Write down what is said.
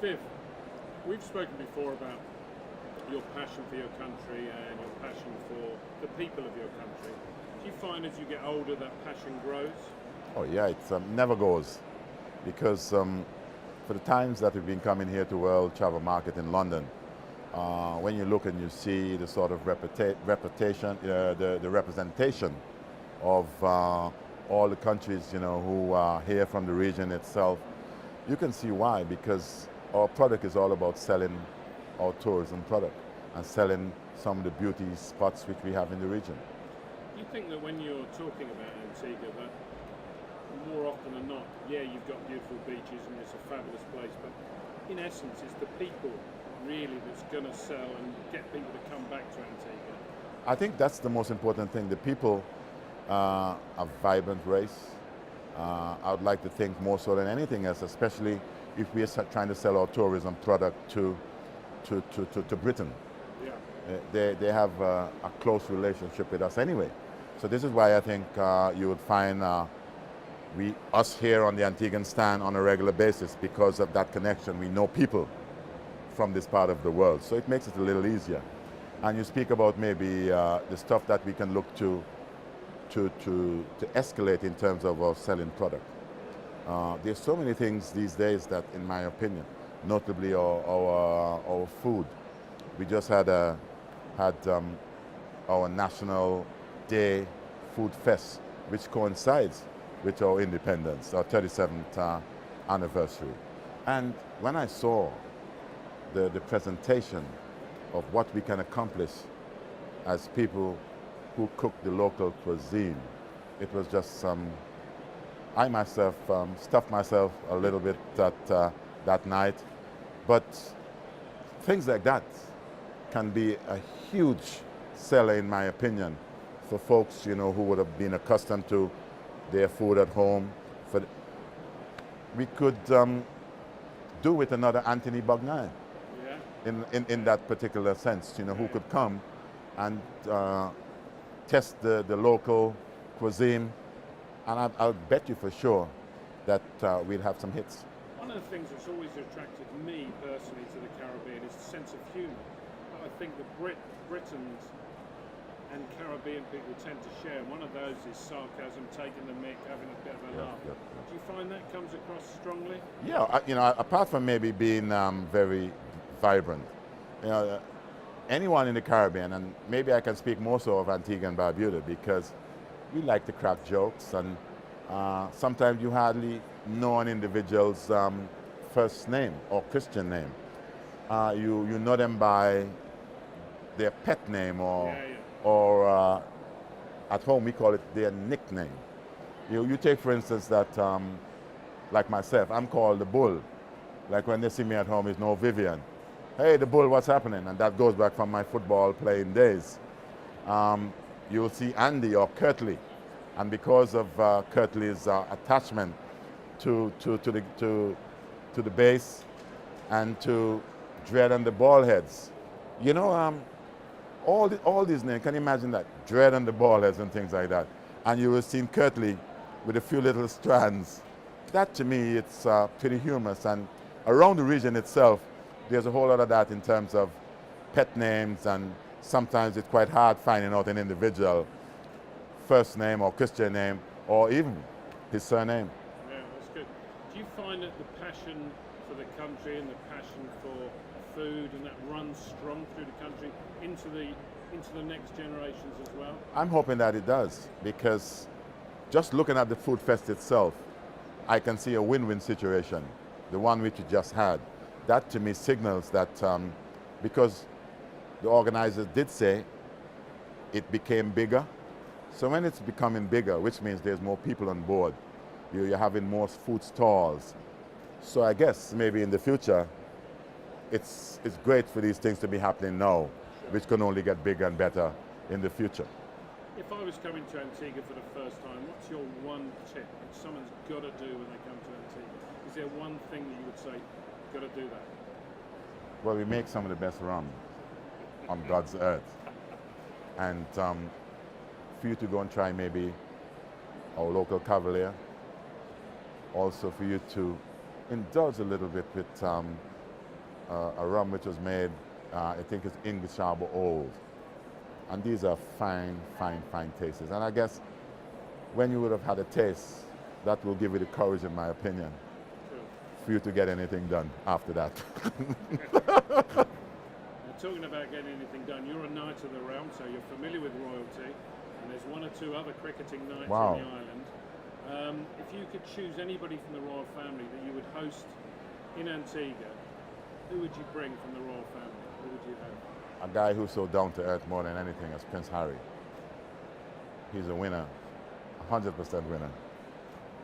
Viv, we've spoken before about your passion for your country and your passion for the people of your country. Do you find as you get older that passion grows? Oh yeah, it never goes, because for the times that we've been coming here to World Travel Market in London, when you look and you see the sort of the representation of all the countries, who are here from the region itself, you can see why. Because our product is all about selling our tourism product and selling some of the beauty spots which we have in the region. Do you think that when you're talking about Antigua, that more often than not, yeah, you've got beautiful beaches and it's a fabulous place, but in essence, it's the people really that's going to sell and get people to come back to Antigua? I think that's the most important thing. The people are a vibrant race. I would like to think more so than anything else, especially if we are trying to sell our tourism product to Britain. Yeah. They have a close relationship with us anyway. So this is why I think you would find us here on the Antiguan stand on a regular basis. Because of that connection, we know people from this part of the world. So it makes it a little easier. And you speak about maybe the stuff that we can look to escalate in terms of our selling product. There's so many things these days that, in my opinion, notably our food. We just had our National Day Food Fest, which coincides with our independence, our 37th anniversary. And when I saw the presentation of what we can accomplish as people who cook the local cuisine, it was just I myself stuffed myself a little bit that night. But things like that can be a huge seller, in my opinion, for folks who would have been accustomed to their food at home. We could do with another Anthony Bognai, Yeah. in that particular sense, who could come and test the local cuisine, and I'll bet you for sure that we'll have some hits. One of the things that's always attracted me personally to the Caribbean is the sense of humour. I think the Britons and Caribbean people tend to share. One of those is sarcasm, taking the mick, having a bit of a laugh. Yeah. Do you find that comes across strongly? Yeah, apart from maybe being very vibrant, anyone in the Caribbean, and maybe I can speak more so of Antigua and Barbuda, because we like to crack jokes, and sometimes you hardly know an individual's first name or Christian name. You know them by their pet name, or at home we call it their nickname. You take, for instance, that like myself, I'm called the Bull. Like when they see me at home, it's no Vivian. Hey, the Bull, what's happening? And that goes back from my football playing days. You'll see Andy or Curtly, and because of Curtly's attachment to the base and to Dread and the Ballheads, all these names. Can you imagine that? Dread and the Ballheads and things like that. And you will see Curtly with a few little strands. That, to me, it's pretty humorous. And around the region itself, there's a whole lot of that in terms of pet names, and sometimes it's quite hard finding out an individual first name or Christian name, or even his surname. Yeah, that's good. Do you find that the passion for the country and the passion for food and that runs strong through the country into the next generations as well? I'm hoping that it does, because just looking at the food fest itself, I can see a win-win situation, the one which you just had. That to me signals that because the organizers did say it became bigger, so when it's becoming bigger, which means there's more people on board, you're having more food stalls. So I guess maybe in the future, it's great for these things to be happening now, which can only get bigger and better in the future. If I was coming to Antigua for the first time, what's your one tip that someone's got to do when they come to Antigua? Is there one thing that you would say, got to do that? Well, we make some of the best rum on God's earth. And for you to go and try maybe our local Cavalier, also for you to indulge a little bit with a rum which was made, I think it's English Arbor Old. And these are fine, fine, fine tastes. And I guess when you would have had a taste, that will give you the courage, in my opinion, for you to get anything done after that. Now, talking about getting anything done, you're a knight of the realm, so you're familiar with royalty, and there's one or two other cricketing knights Wow. in the island. If you could choose anybody from the royal family that you would host in Antigua, who would you bring from the royal family? Who would you have? A guy who's so down to earth more than anything as Prince Harry. He's a winner, 100% winner.